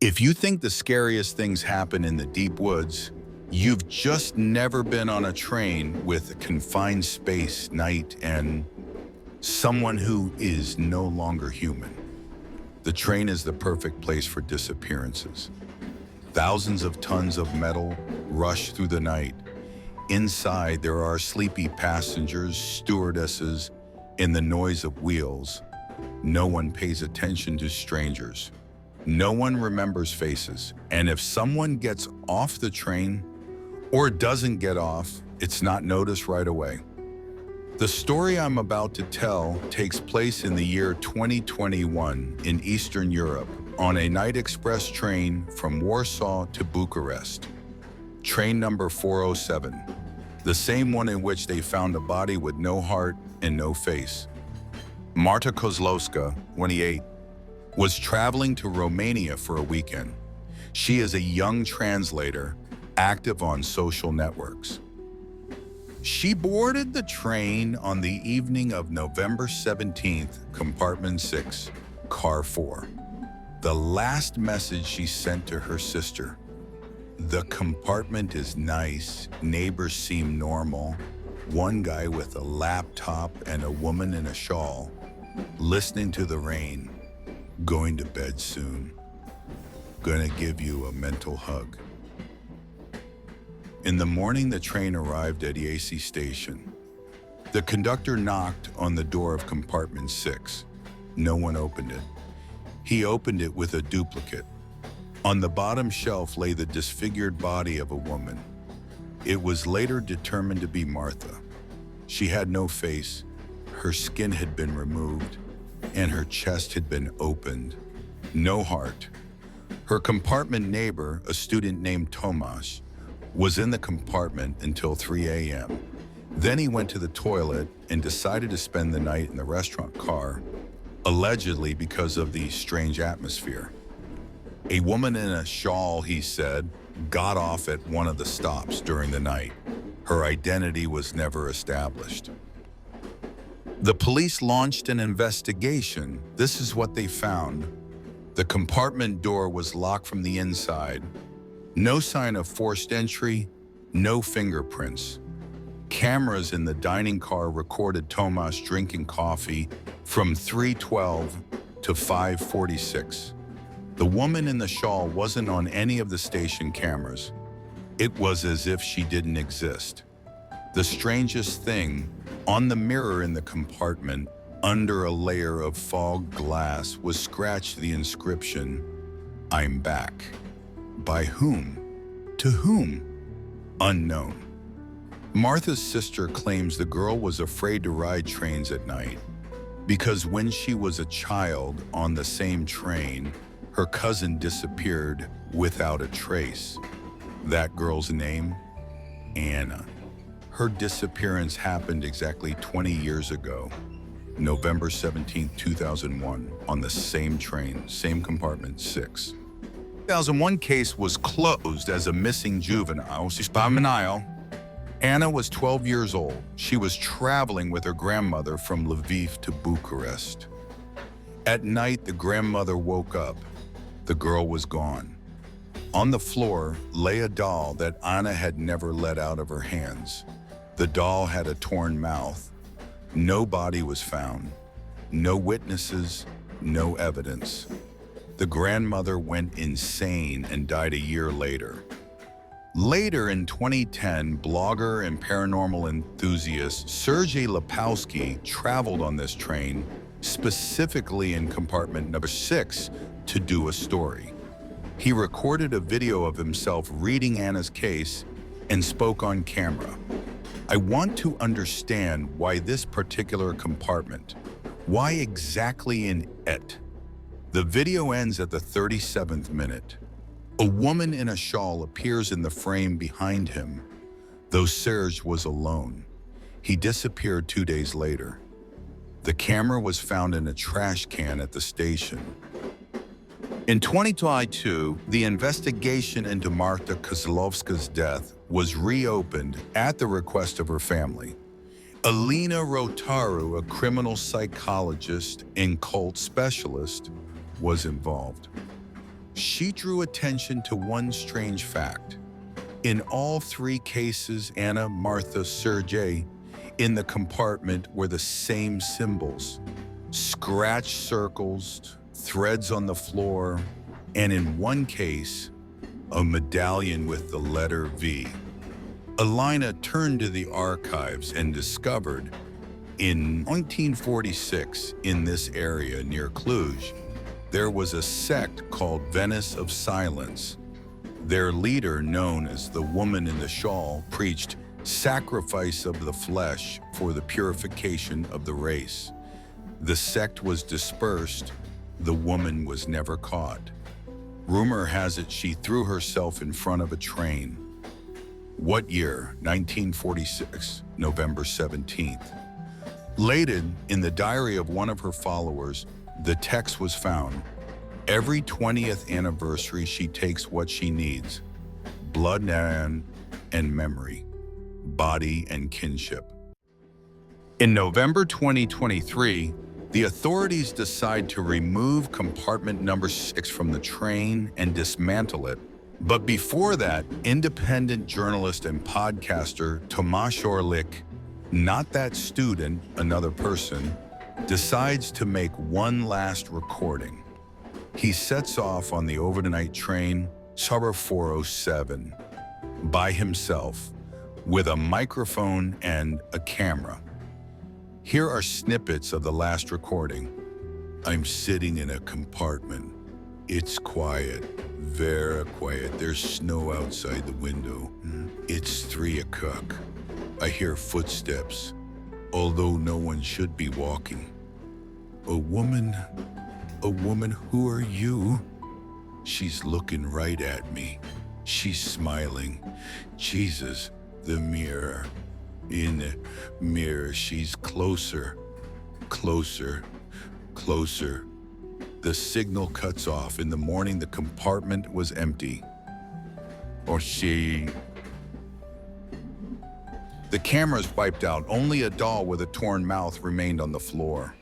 If you think the scariest things happen in the deep woods, you've just never been on a train with a confined space, night, and someone who is no longer human. The train is the perfect place for disappearances. Thousands of tons of metal rush through the night. Inside, there are sleepy passengers, stewardesses, and the noise of wheels. No one pays attention to strangers. No one remembers faces. And if someone gets off the train or doesn't get off, it's not noticed right away. The story I'm about to tell takes place in the year 2021 in Eastern Europe on a night express train from Warsaw to Bucharest. Train number 407, the same one in which they found a body with no heart and no face. Marta Kozlowska, 28, was traveling to Romania for a weekend. She is a young translator, active on social networks. She boarded the train on the evening of November 17th, compartment 6, car 4. The last message she sent to her sister: "The compartment is nice, neighbors seem normal, one guy with a laptop and a woman in a shawl, listening to the rain, going to bed soon, gonna give you a mental hug." In the morning, the train arrived at Iași station. The conductor knocked on the door of compartment 6. No one opened it. He opened it with a duplicate. On the bottom shelf lay the disfigured body of a woman. It was later determined to be Martha. She had no face, her skin had been removed, and her chest had been opened. No heart. Her compartment neighbor, a student named Tomasz, was in the compartment until 3 a.m. Then he went to the toilet and decided to spend the night in the restaurant car, allegedly because of the strange atmosphere. A woman in a shawl, he said, got off at one of the stops during the night. Her identity was never established. The police launched an investigation. This is what they found. The compartment door was locked from the inside. No sign of forced entry, no fingerprints. Cameras in the dining car recorded Tomasz drinking coffee from 3:12 to 5:46. The woman in the shawl wasn't on any of the station cameras. It was as if she didn't exist. The strangest thing, on the mirror in the compartment, under a layer of fog glass, was scratched the inscription, "I'm back." By whom? To whom? Unknown. Martha's sister claims the girl was afraid to ride trains at night because when she was a child on the same train, her cousin disappeared without a trace. That girl's name? Anna. Her disappearance happened exactly 20 years ago, November 17, 2001, on the same train, same compartment 6. 2001 case was closed as a missing juvenile. Anna was 12 years old. She was traveling with her grandmother from Lviv to Bucharest. At night, the grandmother woke up. The girl was gone. On the floor lay a doll that Anna had never let out of her hands. The doll had a torn mouth. No body was found. No witnesses, no evidence. The grandmother went insane and died a year later. Later in 2010, blogger and paranormal enthusiast Sergei Lapowski traveled on this train, specifically in compartment number 6, to do a story. He recorded a video of himself reading Anna's case and spoke on camera. I want to understand why this particular compartment, why exactly in it. The video ends at the 37th minute. A woman in a shawl appears in the frame behind him, though Serge was alone. He disappeared 2 days later. The camera was found in a trash can at the station. In 2022, the investigation into Marta Kozlowska's death was reopened at the request of her family. Alina Rotaru, a criminal psychologist and cult specialist, was involved. she drew attention to one strange fact. In all three cases, Anna, Martha, Sergei, in the compartment were the same symbols. Scratch circles, threads on the floor, and in one case, a medallion with the letter V. Alina turned to the archives and discovered, in 1946, in this area near Cluj, there was a sect called Venice of Silence. Their leader, known as the Woman in the Shawl, preached sacrifice of the flesh for the purification of the race. The sect was dispersed. The woman was never caught. Rumor has it she threw herself in front of a train. What year? 1946, November 17th. Later, in the diary of one of her followers, the text was found. Every 20th anniversary, she takes what she needs: blood and memory, body and kinship. In November 2023, the authorities decide to remove compartment number 6 from the train and dismantle it. But before that, independent journalist and podcaster Tomasz Orlik, not that student, another person, decides to make one last recording. He sets off on the overnight train, Summer 407, by himself, with a microphone and a camera. Here are snippets of the last recording. I'm sitting in a compartment. It's quiet, very quiet. There's snow outside the window. It's 3 o'clock. I hear footsteps, although no one should be walking. A woman, who are you? She's looking right at me. She's smiling. Jesus, the mirror. In the mirror, she's closer, closer, closer. The signal cuts off. In the morning, the compartment was empty. Or she... The cameras wiped out. Only a doll with a torn mouth remained on the floor.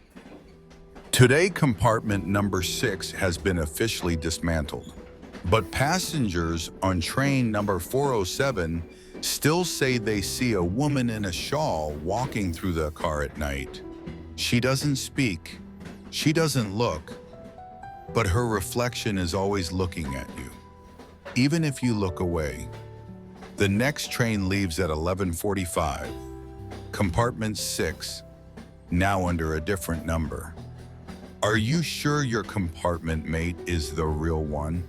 Today, compartment number 6 has been officially dismantled. But passengers on train number 407 still say they see a woman in a shawl walking through the car at night. She doesn't speak. She doesn't look. But her reflection is always looking at you, even if you look away. The next train leaves at 11:45. Compartment 6, now under a different number. Are you sure your compartment mate is the real one?